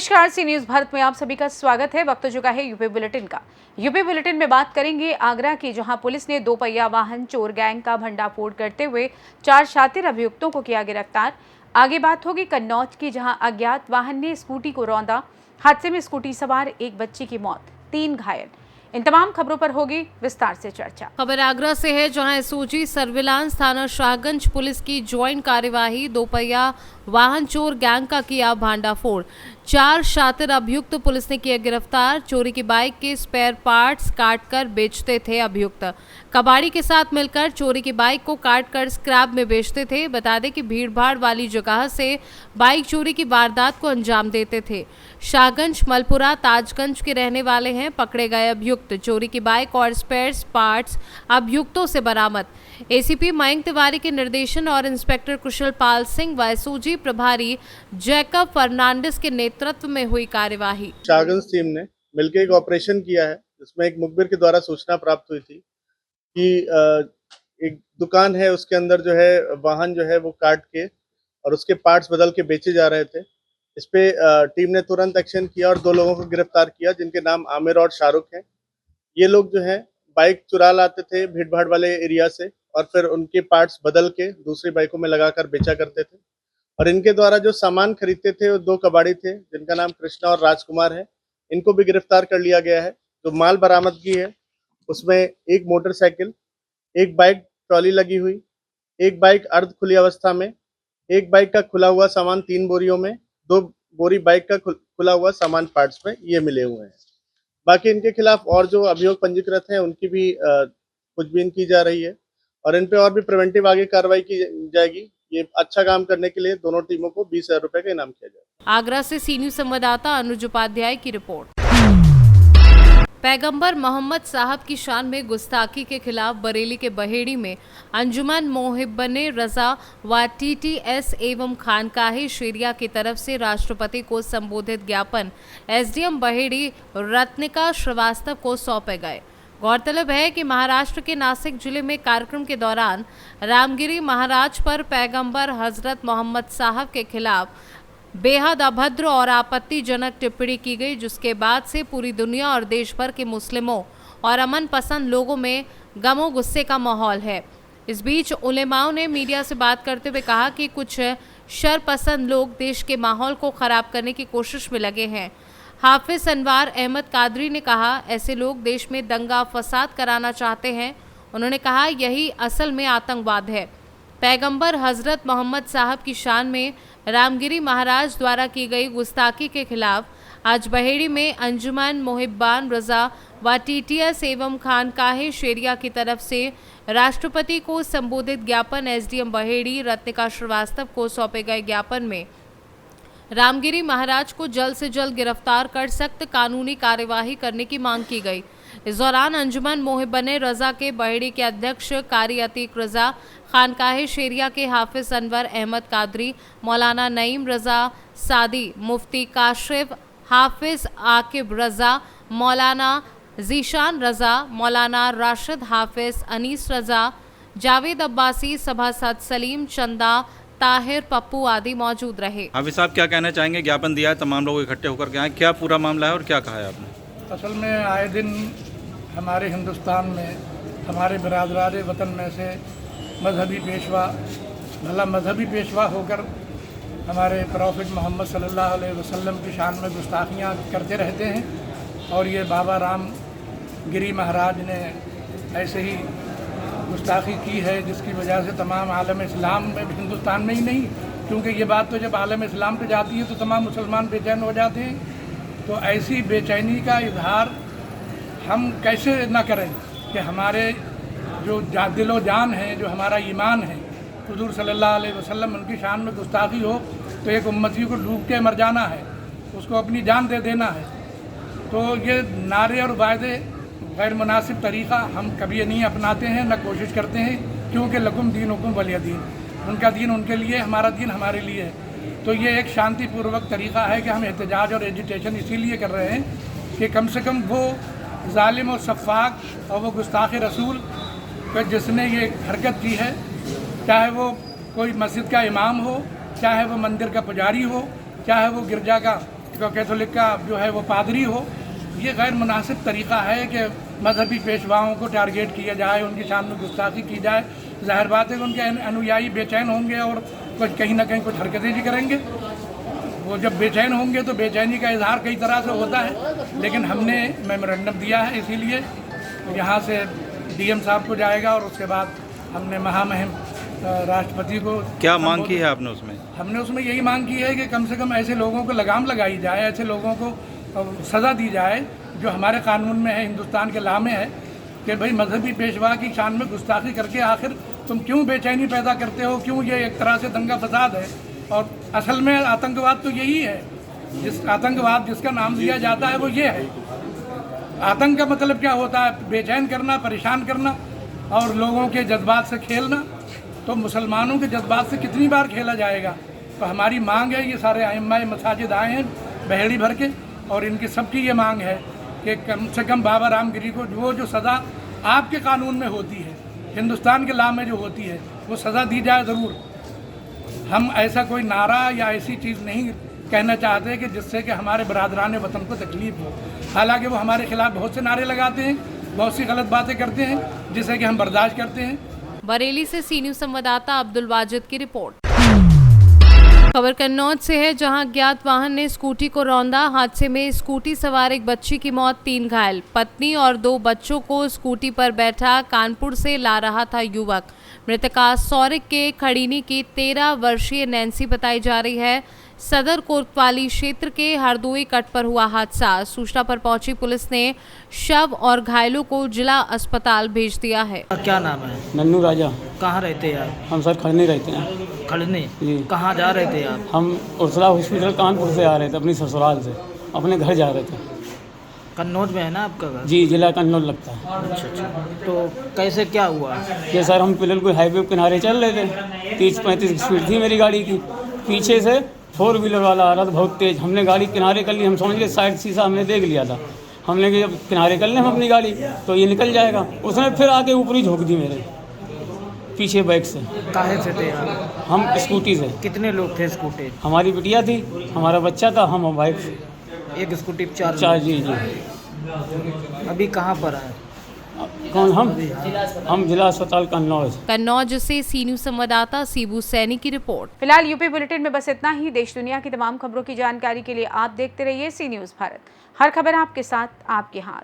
नमस्कार, सी न्यूज भारत में आप सभी का स्वागत है। वक्त हो चुका है यूपी बुलेटिन का। यूपी बुलेटिन में बात करेंगे आगरा की, जहां पुलिस ने 2 पहिया वाहन चोर गैंग का भंडाफोड़ करते हुए 4 शातिर अभियुक्तों को किया गिरफ्तार। आगे बात होगी कन्नौज की, जहां अज्ञात वाहन ने स्कूटी को रौंदा। हादसे में स्कूटी सवार एक बच्ची की मौत, 3 घायल। इन तमाम खबरों पर होगी विस्तार से चर्चा। खबर आगरा से है, जहां एसओजी सर्विलांस थाना शाहगंज पुलिस की ज्वाइंट कार्यवाही 2 पहिया वाहन चोर गैंग का किया भांडाफोड़। 4 शातिर अभियुक्त पुलिस ने किया गिरफ्तार। चोरी की बाइक के स्पेयर पार्ट्स काटकर बेचते थे अभियुक्त। कबाड़ी के साथ मिलकर चोरी की बाइक को काटकर स्क्रैप में बेचते थे। बता दें कि भीड़भाड़ वाली जगह से बाइक चोरी की वारदात को अंजाम देते थे। शाहगंज मलपुरा ताजगंज के रहने वाले हैं। पकड़े गए अभियुक्त चोरी की बाइक और स्पेयर पार्ट्स अभियुक्तों से बरामद। एसीपी मयंक तिवारी के निर्देशन और इंस्पेक्टर कुशल पाल सिंह व एसओजी प्रभारी जैकब फर्नांडिस के नेतृत्व में हुई कार्यवाही। शाहगंज टीम ने मिलकर एक ऑपरेशन किया है, जिसमें एक मुखबिर के द्वारा सूचना प्राप्त हुई थी कि एक दुकान है, उसके अंदर जो है वाहन जो है वो काट के और उसके पार्ट्स बदल के बेचे जा रहे थे। इस पे टीम ने तुरंत एक्शन किया और 2 लोगों को गिरफ्तार किया, जिनके नाम आमिर और शाहरुख हैं। ये लोग जो है बाइक चुरा लाते थे भीड़ भाड़ वाले एरिया से और फिर उनके पार्ट्स बदल के दूसरी बाइकों में लगाकर बेचा करते थे। और इनके द्वारा जो सामान खरीदते थे वो 2 कबाड़ी थे, जिनका नाम कृष्णा और राजकुमार है। इनको भी गिरफ्तार कर लिया गया है। जो माल बरामदगी है उसमें एक मोटरसाइकिल, एक बाइक ट्रॉली लगी हुई, एक बाइक अर्ध खुली अवस्था में, एक बाइक का खुला हुआ सामान 3 बोरियों में, 2 बोरी बाइक का खुला हुआ सामान पार्ट्स में, ये मिले हुए हैं। बाकी इनके खिलाफ और जो अभियोग पंजीकृत हैं उनकी भी खोजबीन की जा रही है और इन पे और भी प्रिवेंटिव आगे कार्रवाई की जाएगी। ये अच्छा काम करने के लिए दोनों टीमों को 20,000 रुपए का इनाम किया जाएगा। आगरा से सी न्यूज संवाददाता अनुज उपाध्याय की रिपोर्ट। पैगंबर मोहम्मद साहब की शान में गुस्ताखी के खिलाफ बरेली के बहेड़ी में अंजुमन मोहिब्बने रजा व टीटीएस एवं खानकाही शेरिया की तरफ से राष्ट्रपति को संबोधित ज्ञापन एसडीएम बहेड़ी रत्निका श्रीवास्तव को सौंपे गए। गौरतलब है कि महाराष्ट्र के नासिक जिले में कार्यक्रम के दौरान रामगिरी महाराज पर पैगंबर हजरत मोहम्मद साहब के खिलाफ बेहद अभद्र और आपत्तिजनक टिप्पणी की गई, जिसके बाद से पूरी दुनिया और देश भर के मुस्लिमों और अमन पसंद लोगों में गमो गुस्से का माहौल है। इस बीच उलेमाओं ने मीडिया से बात करते हुए कहा कि कुछ शरपसंद लोग देश के माहौल को खराब करने की कोशिश में लगे हैं। हाफिज अनवार अहमद कादरी ने कहा, ऐसे लोग देश में दंगा फसाद कराना चाहते हैं। उन्होंने कहा, यही असल में आतंकवाद है। पैगंबर हजरत मोहम्मद साहब की शान में रामगिरी महाराज द्वारा की गई गुस्ताखी के खिलाफ आज बहेड़ी में अंजुमन मोहिब्बान रजा व टीटीएस एवं खानकाहे शेरिया की तरफ से राष्ट्रपति को संबोधित ज्ञापन एसडीएम बहेड़ी रत्निका श्रीवास्तव को सौंपे गए। ज्ञापन में रामगिरी महाराज को जल्द से जल्द गिरफ्तार कर सख्त कानूनी कार्यवाही करने की मांग की गई। इस दौरान अंजुमन मोहिब्बने रजा के बहेड़ी के अध्यक्ष कारी अतीक रजा, खानकाहे शेरिया के हाफिज अनवर अहमद कादरी, मौलाना नईम रजा सादी, मुफ्ती काशिफ, हाफिज आकिब रजा, मौलाना जीशान रजा, मौलाना राशिद हाफिज, अनीस रजा, जावेद अब्बासी, सभासद सलीम चंदा, ताहिर पप्पू आदि मौजूद रहे। हाफिज साहब, क्या कहना चाहेंगे? ज्ञापन दिया है, तमाम लोग इकट्ठे होकर के आए, क्या पूरा मामला है और क्या कहा है आपने? असल में आए दिन हमारे हिंदुस्तान में हमारे बिरादरान वतन में से मजहबी पेशवा, भला मजहबी पेशवा होकर हमारे प्रॉफिट मोहम्मद सल्लल्लाहु अलैहि वसल्लम की शान में गुस्ताखियाँ करते रहते हैं। और ये बाबा रामगिरी महाराज ने ऐसे ही गुस्ताखी की है, जिसकी वजह से तमाम आलम इस्लाम में, हिंदुस्तान में ही नहीं, क्योंकि ये बात तो जब आलम इस्लाम पे जाती है तो तमाम मुसलमान बेचैन हो जाते हैं। तो ऐसी बेचैनी का इजहार हम कैसे न करें कि हमारे जो दिलो जान है, जो हमारा ईमान है, हुजूर सल्लल्लाहु अलैहि वसल्लम, उनकी शान में गुस्ताखी हो तो एक उम्मती को डूब के मर जाना है, उसको अपनी जान दे देना है। तो ये नारे और वायदे गैर मुनासिब तरीक़ा हम कभी नहीं अपनाते हैं, न कोशिश करते हैं, क्योंकि लकुम दीन हुकुम वलिय दीन, उनका दीन उनके लिए, हमारा दीन हमारे लिए है। तो ये एक शांतिपूर्वक तरीक़ा है कि हम एहतजाज और एजिटेशन इसीलिए कर रहे हैं कि कम से कम वो जालिम और सफ़ाक और वो गुस्ताख़ रसूल कि जिसने ये हरकत की है, चाहे वो कोई मस्जिद का इमाम हो, चाहे वो मंदिर का पुजारी हो, चाहे वो गिरजा का कैथोलिक का जो है वो पादरी हो। ये गैर मुनासिब तरीक़ा है कि मजहबी पेशवाओं को टारगेट किया जाए, उनकी शान में गुस्ताखी की जाए। ज़ाहिर बात है कि उनके अनुयायी बेचैन होंगे और कुछ कहीं ना कहीं कुछ हरकतें भी करेंगे। वो जब बेचैन होंगे तो बेचैनी का इजहार कई तरह से होता है, लेकिन हमने मेमोरेंडम दिया है, इसीलिए यहाँ से डीएम साहब को जाएगा और उसके बाद हमने महामहिम राष्ट्रपति को क्या मांग की है आपने उसमें? हमने उसमें यही मांग की है कि कम से कम ऐसे लोगों को लगाम लगाई जाए, ऐसे लोगों को सज़ा दी जाए जो हमारे कानून में है, हिंदुस्तान के लॉ में है कि भाई मजहबी पेशवा की शान में गुस्ताखी करके आखिर तुम क्यों बेचैनी पैदा करते हो, क्यों ये एक तरह से दंगा फसाद है। और असल में आतंकवाद तो यही है, जिस आतंकवाद जिसका नाम दिया जाता है वो ये है। आतंक का मतलब क्या होता है? बेचैन करना, परेशान करना और लोगों के जज्बात से खेलना। तो मुसलमानों के जज्बात से कितनी बार खेला जाएगा? तो हमारी मांग है, ये सारे अइम्मा मसाजिद आए हैं बहेड़ी भर के, और इनकी सबकी ये मांग है कि कम से कम बाबा रामगिरी को वो जो सज़ा आपके कानून में होती है, हिंदुस्तान के लॉ में जो होती है, वो सज़ा दी जाए ज़रूर। हम ऐसा कोई नारा या ऐसी चीज़ नहीं कहना चाहते कि जिससे कि हमारे बरादरान वतन को तकलीफ़ हो। हालांकि वो हमारे खिलाफ बहुत से नारे लगाते हैं, बहुत सी गलत बातें करते हैं, जिसे कि हम बर्दाश्त करते हैं। बरेली से सी न्यूज़ संवाददाता अब्दुल वाजिद की रिपोर्ट। खबर कन्नौज से है, जहां ज्ञात वाहन ने स्कूटी को रौंदा। हादसे में स्कूटी सवार एक बच्ची की मौत, 3 घायल। पत्नी और 2 बच्चों को स्कूटी पर बैठा कानपुर से ला रहा था युवक। मृतका सौरिक के खड़ीनी की 13 वर्षीय नैन्सी बताई जा रही है। सदर कोतवाली क्षेत्र के हरदोई कट पर हुआ हादसा। सूचना पर पहुंची पुलिस ने शव और घायलों को जिला अस्पताल भेज दिया है। क्या नाम है? नन्नू राजा। कहाँ रहते हैं आप? हम सर खड़ने रहते हैं। खड़ने? जी। कहाँ जा रहे थे आप? हम उर्सला हॉस्पिटल कानपुर से आ रहे थे, अपनी ससुराल से अपने घर जा रहे थे। कन्नौज में है ना आपका घर? जी, जिला कन्नौज लगता है। अच्छा। तो कैसे क्या हुआ? ये सर हम बिल्कुल हाईवे के किनारे चल रहे थे, 30-35 स्पीड थी मेरी गाड़ी की। पीछे से 4 व्हीलर वाला आ रहा था बहुत तेज़। हमने गाड़ी किनारे कर ली, हम समझ गए साइड शीशा हमने देख लिया था। हमने कि जब किनारे कर लें हम अपनी गाड़ी तो ये निकल जाएगा। उसने फिर आके ऊपर ही झोंक दी मेरे पीछे बैक से। काहे से थे आप? हम स्कूटी से। कितने लोग थे स्कूटी? हमारी बिटिया थी, हमारा बच्चा था, हम वाइफ। एक स्कूटी पे 4 चार। जी। अभी कहाँ पर है? कौन? हम जिला अस्पताल कन्नौज। कन्नौज से सी न्यूज़ संवाददाता सीबू सैनी की रिपोर्ट। फिलहाल यूपी बुलेटिन में बस इतना ही। देश दुनिया की तमाम खबरों की जानकारी के लिए आप देखते रहिए सी न्यूज़ भारत। हर खबर आपके साथ, आपके हाथ।